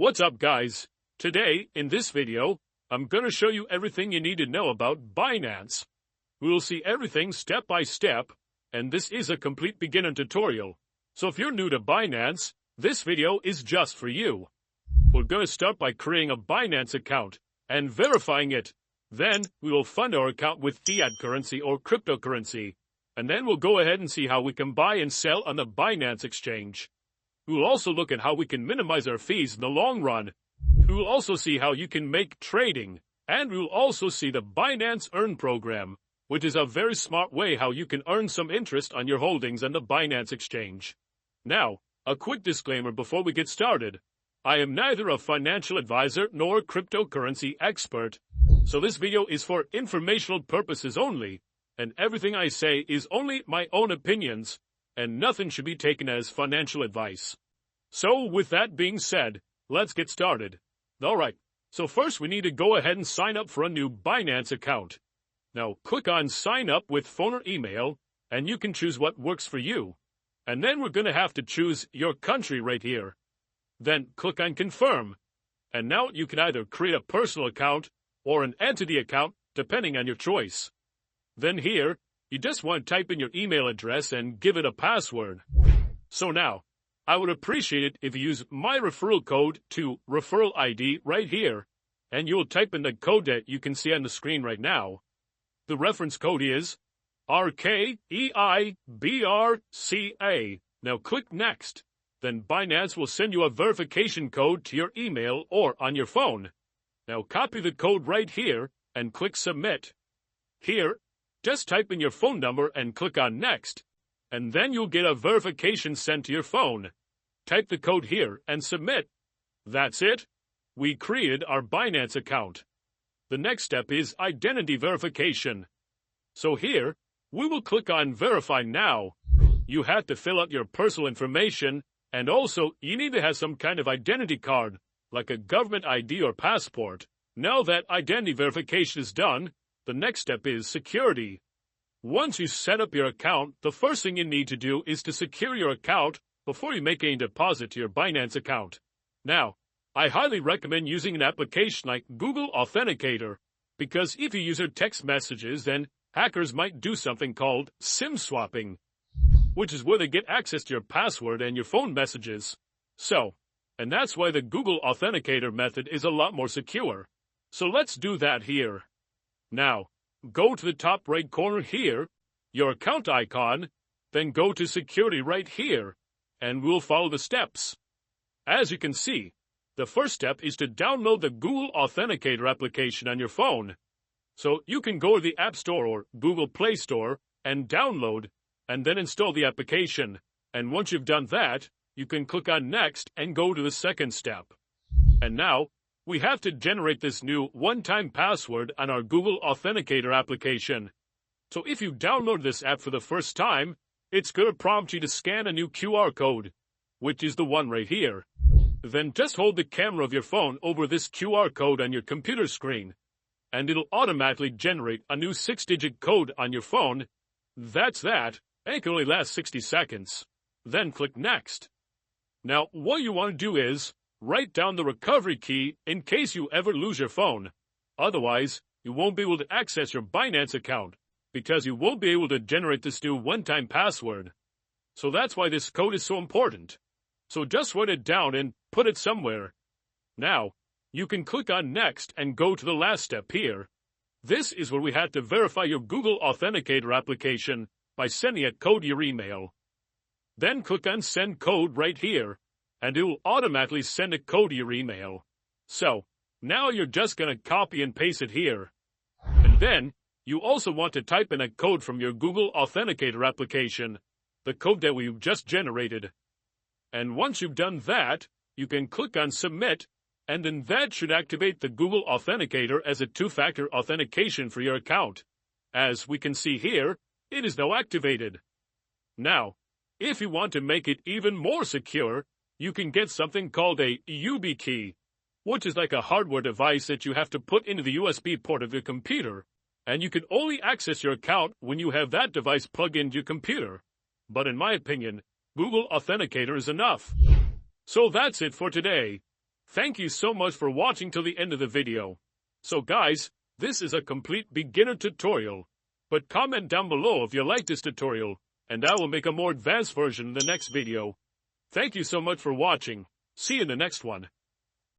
What's up, guys? Today, in this video, I'm gonna show you everything you need to know about Binance. We will see everything step by step, and this is a complete beginner tutorial. So if you're new to Binance, this video is just for you. We're gonna start by creating a Binance account and verifying it. Then, we will fund our account with fiat currency or cryptocurrency. And then we'll go ahead and see how we can buy and sell on the Binance exchange. We will also look at how we can minimize our fees in the long run. We will also see how you can make trading. And we will also see the Binance Earn program, which is a very smart way how you can earn some interest on your holdings on the Binance exchange. Now, a quick disclaimer before we get started. I am neither a financial advisor nor a cryptocurrency expert, so this video is for informational purposes only, and everything I say is only my own opinions, and nothing should be taken as financial advice. So, with that being said, let's get started. Alright, so first we need to go ahead and sign up for a new Binance account. Now, click on Sign Up with phone or email, and you can choose what works for you. And then we're going to have to choose your country right here. Then click on Confirm. And now you can either create a personal account or an entity account, depending on your choice. Then here, you just want to type in your email address and give it a password. So now, I would appreciate it if you use my referral code to referral ID right here, and you'll type in the code that you can see on the screen right now. The reference code is RKEIBRCA. Now click Next. Then Binance will send you a verification code to your email or on your phone. Now copy the code right here and click Submit. Here, just type in your phone number and click on Next, and then you'll get a verification sent to your phone. Type the code here and submit. That's it. We created our Binance account. The next step is identity verification. So here, we will click on Verify Now. You have to fill out your personal information, and also you need to have some kind of identity card, like a government ID or passport. Now that identity verification is done, the next step is security. Once you set up your account, the first thing you need to do is to secure your account before you make any deposit to your Binance account. Now, I highly recommend using an application like Google Authenticator, because if you use your text messages, then hackers might do something called SIM swapping, which is where they get access to your password and your phone messages. And that's why the Google Authenticator method is a lot more secure. So let's do that here. Now, go to the top right corner here, your account icon, then go to Security right here, and we'll follow the steps. As you can see, the first step is to download the Google Authenticator application on your phone. So you can go to the App Store or Google Play Store and download, and then install the application. And once you've done that, you can click on Next and go to the second step. And now, we have to generate this new one-time password on our Google Authenticator application. So if you download this app for the first time, it's going to prompt you to scan a new QR code, which is the one right here. Then just hold the camera of your phone over this QR code on your computer screen, and it'll automatically generate a new 6-digit code on your phone. That's that, and it can only last 60 seconds. Then click Next. Now, what you want to do is write down the recovery key in case you ever lose your phone. Otherwise, you won't be able to access your Binance account, because you won't be able to generate this new one-time password. So that's why this code is so important. So just write it down and put it somewhere. Now, you can click on Next and go to the last step here. This is where we have to verify your Google Authenticator application by sending a code to your email. Then click on Send Code right here, and it will automatically send a code to your email. So, now you're just going to copy and paste it here. And then, you also want to type in a code from your Google Authenticator application, the code that we've just generated. And once you've done that, you can click on Submit, and then that should activate the Google Authenticator as a two-factor authentication for your account. As we can see here, it is now activated. Now, if you want to make it even more secure, you can get something called a YubiKey, which is like a hardware device that you have to put into the USB port of your computer, and you can only access your account when you have that device plugged into your computer. But in my opinion, Google Authenticator is enough. So that's it for today. Thank you so much for watching till the end of the video. So guys, this is a complete beginner tutorial. But comment down below if you like this tutorial, and I will make a more advanced version in the next video. Thank you so much for watching. See you in the next one.